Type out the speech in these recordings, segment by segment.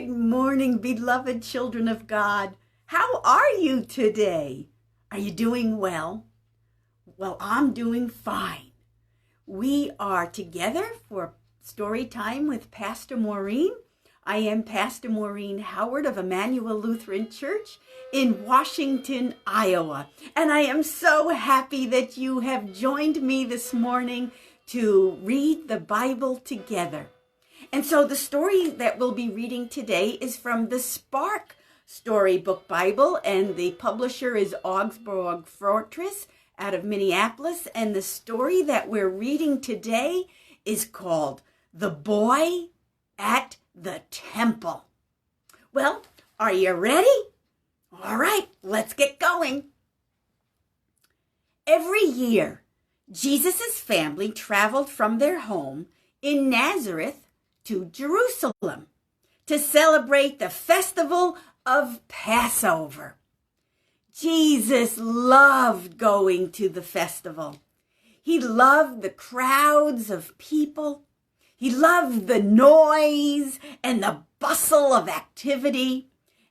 Good morning, beloved children of God. How are you today? Are you doing well? Well, I'm doing fine. We are together for story time with Pastor Maureen. I am Pastor Maureen Howard of Emmanuel Lutheran Church in Washington, Iowa. And I am so happy that you have joined me this morning to read the Bible together. And so the story that we'll be reading today is from the Spark Storybook Bible, and the publisher is Augsburg Fortress out of Minneapolis. And the story that we're reading today is called The Boy at the Temple. Well, are you ready? All right, let's get going. Every year, Jesus' family traveled from their home in Nazareth to Jerusalem to celebrate the festival of Passover. Jesus loved going to the festival. He loved the crowds of people. He loved the noise and the bustle of activity,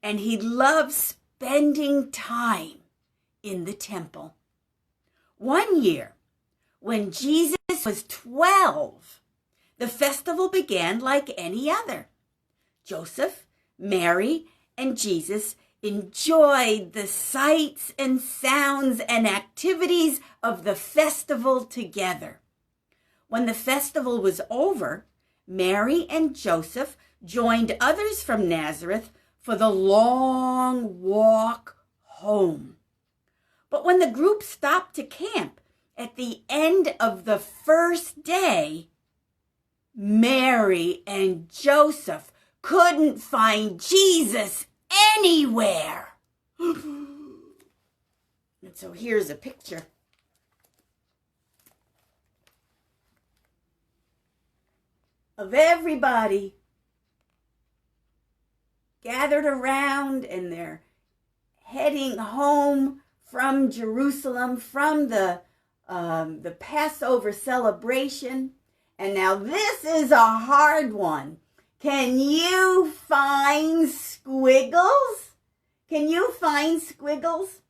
and he loved spending time in the temple. One year, when Jesus was 12, the festival began like any other. Joseph, Mary, and Jesus enjoyed the sights and sounds and activities of the festival together. When the festival was over, Mary and Joseph joined others from Nazareth for the long walk home. But when the group stopped to camp at the end of the first day, Mary and Joseph couldn't find Jesus anywhere. And so here's a picture. Of everybody gathered around, and they're heading home from Jerusalem, from the Passover celebration. And now this is a hard one. Can you find Squiggles? Can you find Squiggles?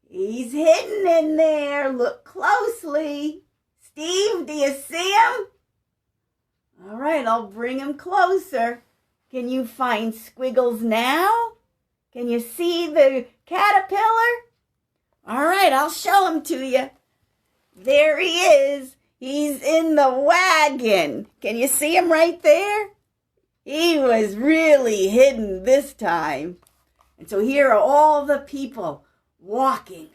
He's hidden in there. Look closely. Steve, do you see him? All right, I'll bring him closer. Can you find Squiggles now? Can you see the caterpillar? All right, I'll show him to you. There he is. He's in the wagon. Can you see him right there? He was really hidden this time. And so here are all the people walking.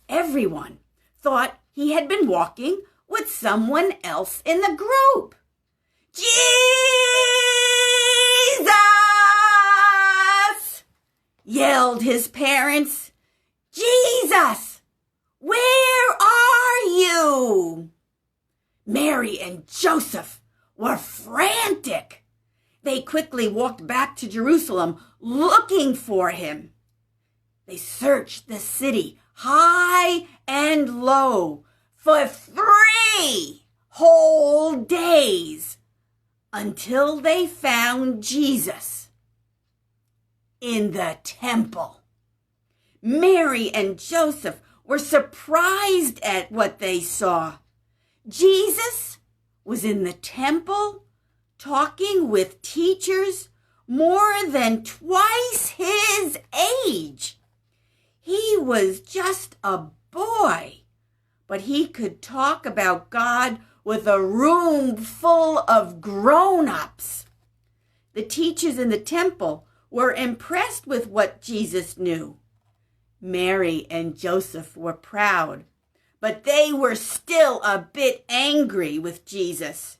Everyone thought he had been walking with someone else in the group. Jesus! Yelled his parents. Jesus, where are you? Mary and Joseph were frantic. They quickly walked back to Jerusalem looking for him. They searched the city high and low for 3 whole days until they found Jesus in the temple. Mary and Joseph were surprised at what they saw. Jesus was in the temple talking with teachers more than twice his age. He was just a boy, but he could talk about God with a room full of grown-ups. The teachers in the temple were impressed with what Jesus knew. Mary and Joseph were proud, but they were still a bit angry with Jesus.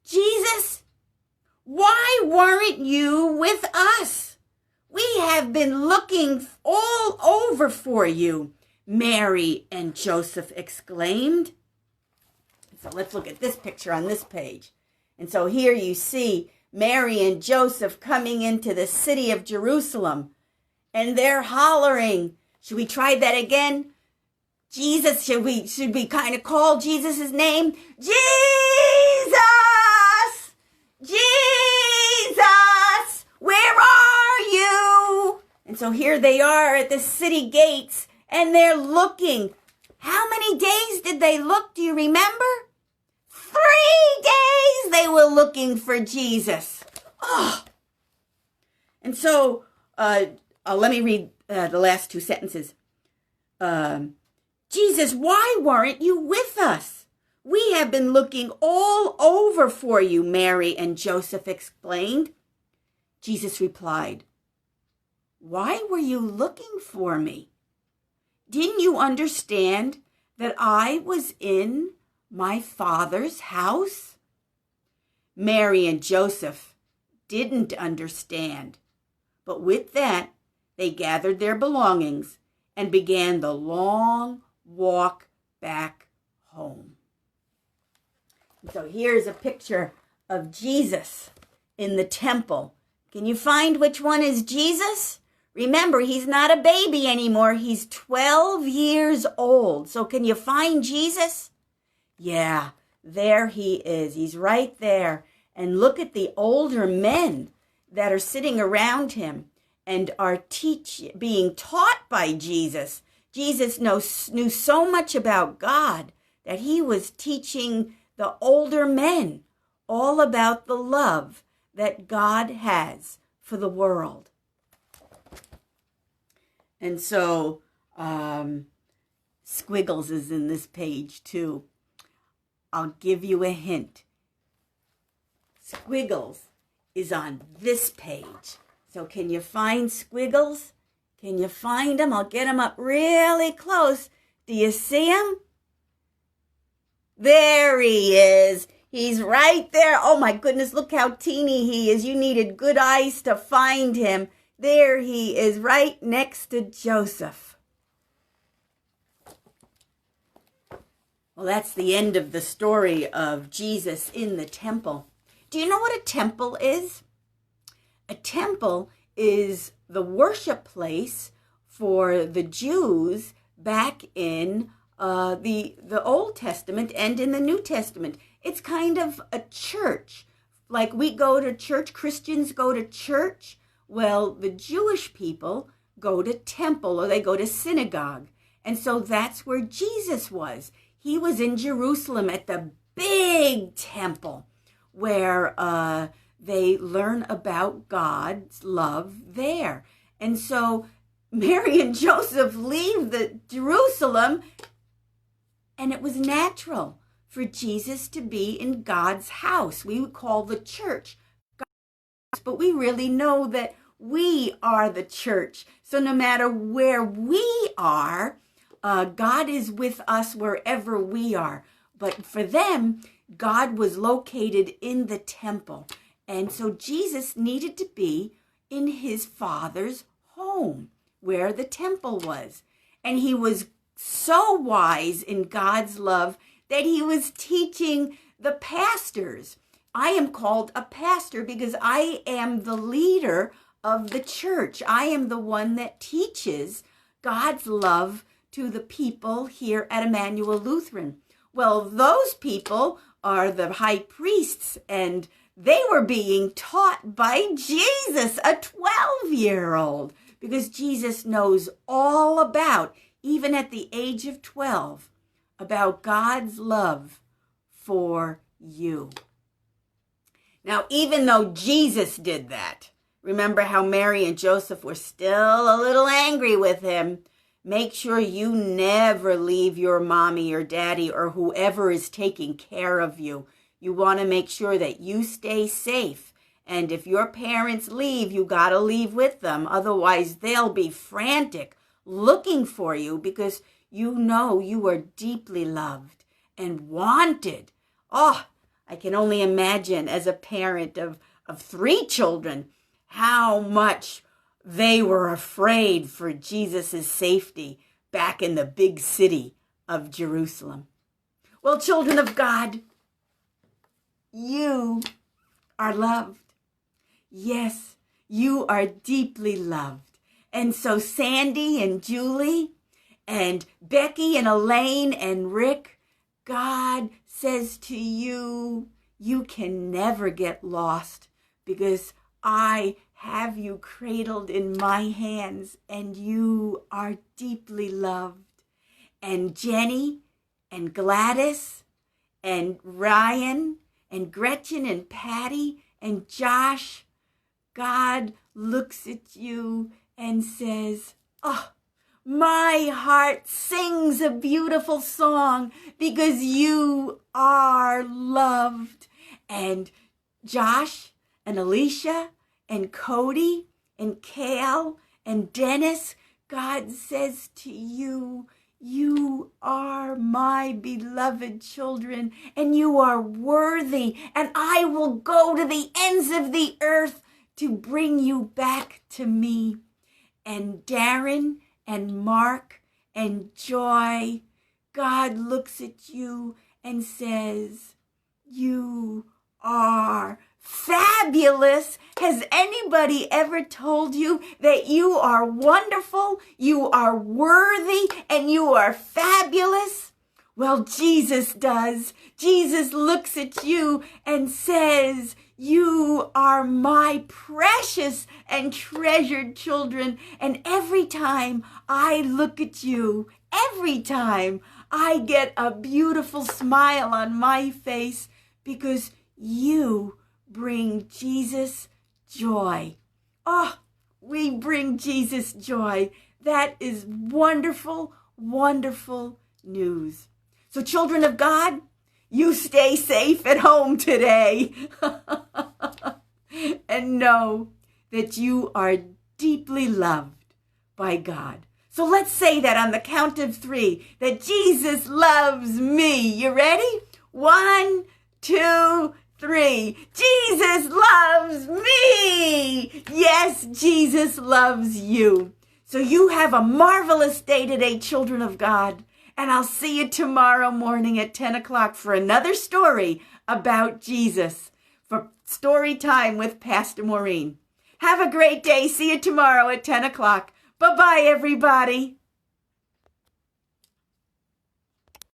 Jesus, why weren't you with us? We have been looking all over for you, Mary and Joseph exclaimed. So let's look at this picture on this page. And so here you see Mary and Joseph coming into the city of Jerusalem. And they're hollering. Should we try that again? Jesus, should we kind of call Jesus' name? Jesus! so here they are at the city gates, and they're looking. How many days did they look? Do you remember? 3 days they were looking for Jesus. Oh. And so, let me read the last 2 sentences. Jesus, why weren't you with us? We have been looking all over for you, Mary and Joseph explained. Jesus replied, why were you looking for me? Didn't you understand that I was in my Father's house? Mary and Joseph didn't understand, but with that, they gathered their belongings and began the long walk back home. So here's a picture of Jesus in the temple. Can you find which one is Jesus? Remember, he's not a baby anymore. He's 12 years old. So can you find Jesus? Yeah, there he is. He's right there. And look at the older men that are sitting around him and are being taught by Jesus. Jesus knew so much about God that he was teaching the older men all about the love that God has for the world. And so Squiggles is in this page too. I'll give you a hint. Squiggles is on this page. So can you find Squiggles? Can you find him? I'll get him up really close. Do you see him? There he is. He's right there. Oh my goodness, look how teeny he is. You needed good eyes to find him. There he is, right next to Joseph. Well, that's the end of the story of Jesus in the temple. Do you know what a temple is? A temple is the worship place for the Jews back in the Old Testament and in the New Testament. It's kind of a church. Like we go to church, Christians go to church. Well, the Jewish people go to temple or they go to synagogue. And so that's where Jesus was. He was in Jerusalem at the big temple where they learn about God's love there. And so Mary and Joseph leave the Jerusalem, and it was natural for Jesus to be in God's house. We would call the church God's house, but we really know that we are the church. So no matter where we are, God is with us wherever we are. But for them, God was located in the temple. And so Jesus needed to be in his Father's home, where the temple was. And he was so wise in God's love that he was teaching the pastors. I am called a pastor because I am the leader of the church. I am the one that teaches God's love to the people here at Emmanuel Lutheran. Well, those people are the high priests, and they were being taught by Jesus, a 12-year-old, because Jesus knows all about, even at the age of 12, about God's love for you. Now, even though Jesus did that, remember how Mary and Joseph were still a little angry with him. Make sure you never leave your mommy or daddy or whoever is taking care of you. You want to make sure that you stay safe. And if your parents leave, you got to leave with them. Otherwise, they'll be frantic looking for you because you know you are deeply loved and wanted. Oh, I can only imagine as a parent of 3 children how much they were afraid for Jesus' safety back in the big city of Jerusalem. Well, children of God, you are loved. Yes, you are deeply loved. And so Sandy and Julie and Becky and Elaine and Rick, God says to you, you can never get lost because I have you cradled in my hands, and you are deeply loved. And Jenny and Gladys and Ryan and Gretchen and Patty and Josh, God looks at you and says, oh, my heart sings a beautiful song because you are loved. And Josh and Alicia and Cody and Kale and Dennis, God says to you, you are my beloved children, and you are worthy, and I will go to the ends of the earth to bring you back to me. And Darren and Mark and Joy, God looks at you and says, you are fabulous. Has anybody ever told you that you are wonderful, you are worthy, and you are fabulous? Well, Jesus does. Jesus looks at you and says, you are my precious and treasured children. And every time I look at you, every time I get a beautiful smile on my face because you bring Jesus joy. Oh, we bring Jesus joy. That is wonderful, wonderful news. So children of God, you stay safe at home today. And know that you are deeply loved by God. So let's say that on the count of 3, that Jesus loves me. You ready? 1, 2, 3. Jesus loves me. Yes, Jesus loves you. So you have a marvelous day today, children of God. And I'll see you tomorrow morning at 10 o'clock for another story about Jesus, for story time with Pastor Maureen. Have a great day. See you tomorrow at 10 o'clock. Bye-bye, everybody.